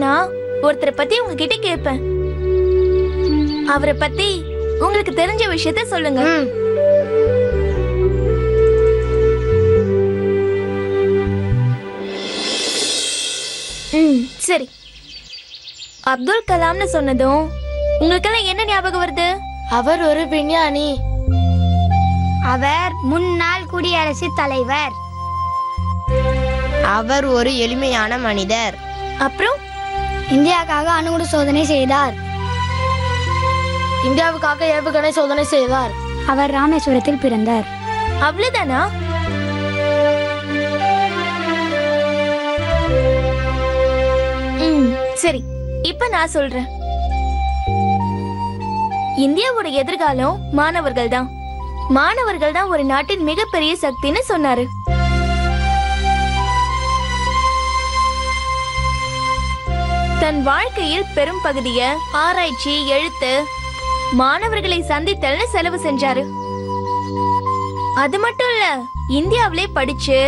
நான் ஒருத்தரை பத்தி உங்ககிட்ட கேட்பேன். அவரை பத்தி உங்களுக்கு தெரிஞ்ச விஷயத்த சொல்லுங்க. சரி, அப்துல் கலாம்னு சொன்னதும் உங்களுக்கெல்லாம் என்ன ஞாபகம் வருது? அவர் ஒரு விஞ்ஞானி. அவர் முன்னாள் குடியரசுத் தலைவர். அவர் ஒரு எளிமையான மனிதர். அப்புறம் இந்தியாவுக்காக அணுகுண்டு சோதனை செய்தார். இந்தியாவுக்காக ஏவுகணை சோதனை செய்தார். அவர் ராமேஸ்வரத்தில் பிறந்தார். அவ்வளவுதானா? சரி, இப்ப நான் சொல்றேன். இந்தியாவோட எதிர்காலம் மாணவர்கள் தான். மாணவர்கள் தான் ஒரு நாட்டின் மிகப்பெரிய சக்தின்னு சொன்னாரு. தன் வாழ்க்கையில் பெரும் பகுதிய ஆராய்ச்சி, எழுத்து, மாணவர்களை சந்தித்தல்னு செலவு செஞ்சாரு. அது மட்டும் இல்ல, இந்தியாவிலே படிச்சு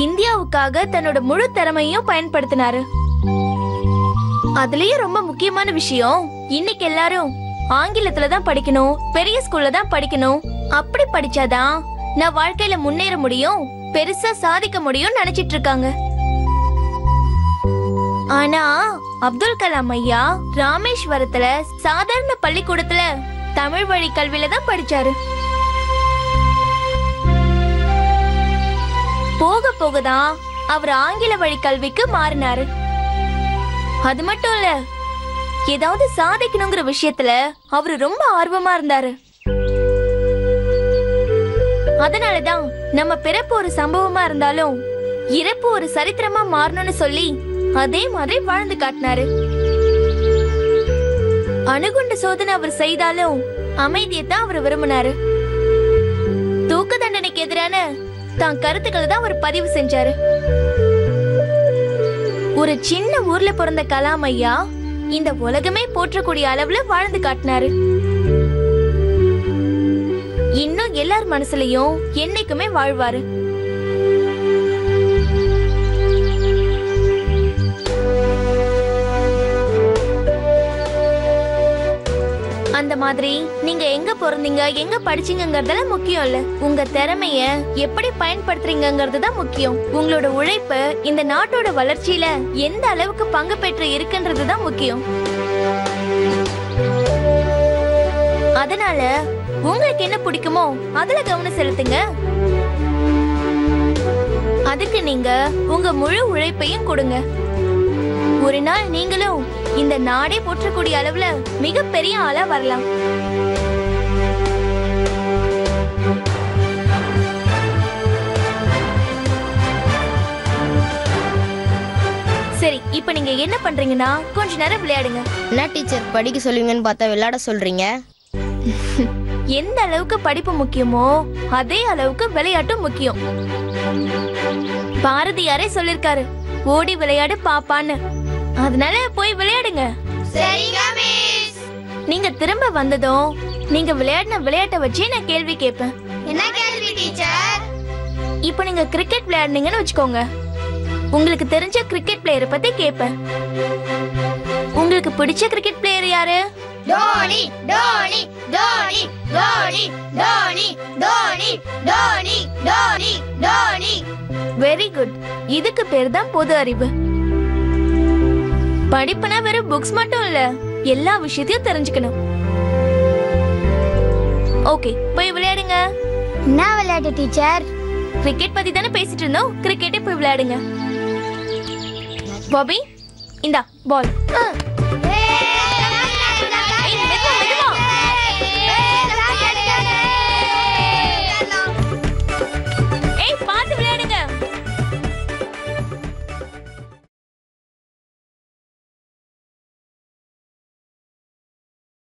இந்தியாவுக்காக தன்னோட முழு திறமையும் பயன்படுத்தினாரு. அதுலயும் ரொம்ப முக்கியமான விஷயம், இன்னைக்கு எல்லாரும் ஆங்கிலத்துல தான் படிக்கணும், பெரிய ஸ்கூல்ல தான் படிக்கணும், அப்படி படிச்சாதான் நான் வாழ்க்கையில முன்னேற முடியும், பெருசா சாதிக்க முடியும் நினைச்சிட்டு இருக்காங்க. ஆனா அப்துல் கலாம் ஐயா ராமேஸ்வரத்துல சாதாரண பள்ளிக்கூடத்துல தமிழ் வழி கல்வியில தான் படிச்சாரு. போக போகதான் அவர் ஆங்கில வழி கல்விக்கு மாறினாரு. அது மட்டும் இல்ல, ஏதாவது சாதிக்கணுங்கிற விஷயத்துல அவரு ரொம்ப ஆர்வமா இருந்தாரு. அதனாலதான் நம்ம பிறப்பு ஒரு சம்பவமா இருந்தாலும் இறப்பு ஒரு சரித்திரமா மாறணும்னு சொல்லி அதே மாதிரி வாழ்ந்து காட்டினாரு. அணுகுண்டு சோதனை அவர் செய்தாலும் அமைதியத்தான் அவர் விரும்பினாரு. தூக்கு தண்டனைக்கு எதிரான தான் கருத்துக்களை தான் அவர் பதிவு செஞ்சாரு. ஒரு சின்ன ஊர்ல பிறந்த கலாம் ஐயா இந்த உலகமே போற்றக்கூடிய அளவுல வாழ்ந்து காட்டினாரு. இன்னும் எல்லார் மனசுலயும் என்னைக்குமே வாழ்வாரு. அந்த மாதிரி நீங்க எங்க பிறந்தீங்க, எங்க படிச்சீங்கங்கறதெல்லாம் முக்கியம் இல்ல. உங்க திறமைய எப்படி பயன்படுத்துறீங்கங்கிறது தான் முக்கியம். உங்களோட உழைப்பு இந்த நாட்டோட வளர்ச்சியில எந்த அளவுக்கு பங்கு பெற்று இருக்குன்றது தான் முக்கியம். அதனால உங்களுக்கு என்ன பிடிக்குமோ அதுல கவனம் செலுத்துங்க. அதுக்கு நீங்க உங்க முழு உழைப்பையும் கொடுங்க. ஒரு நாள் நீங்களும் இந்த நாடே போற்றக்கூடிய அளவுல மிகப்பெரிய ஆளா வரலாம். சரி, இப்ப நீங்க என்ன பண்றீங்கன்னா கொஞ்ச நேரம் விளையாடுங்க. என்ன டீச்சர் படிக்க சொல்லுவீங்கன்னு பார்த்தா விளையாட சொல்றீங்க? எந்த அளவுக்கு படிப்பு முக்கியமோ அதே அளவுக்கு விளையாட்டும் முக்கியம். பாரதியாரே சொல்லிருக்காரு, ஓடி விளையாடு பாப்பான்னு. அதனால போய் விளையாடுங்க. நீங்க திரும்ப வந்ததும் நீங்க விளையாடின விளையாட்டை வச்சே நான் கேள்வி கேட்பேன். என்ன கேள்வி டீச்சர்? இப்ப நீங்க கிரிக்கெட் விளையாடுனீங்கன்னு வச்சுக்கோங்க, உங்களுக்கு தெரிஞ்ச கிரிக்கெட் பிளேயரை பத்தி கேட்பேன். உங்களுக்கு பிடிச்ச கிரிக்கெட் பிளேயர் யாரு? தோனி தோனி தோனி தோனி தோனி தோனி தோனி தோனி தோனி. Very good. இதுக்கு பேர் தான் பொது அறிவு. படிப்புனா வெறும் புக்ஸ் மட்டும் இல்ல, எல்லா விஷயத்தையும் தெரிஞ்சுக்கணும். ஓகே, போய் விளையாடுங்க. என்ன விளையாட்டு டீச்சர்? கிரிக்கெட் பத்தி தானே பேசிட்டு இருந்தோம், கிரிக்கெட்டே போய் விளையாடுங்க. பாபி, இந்தா பால்.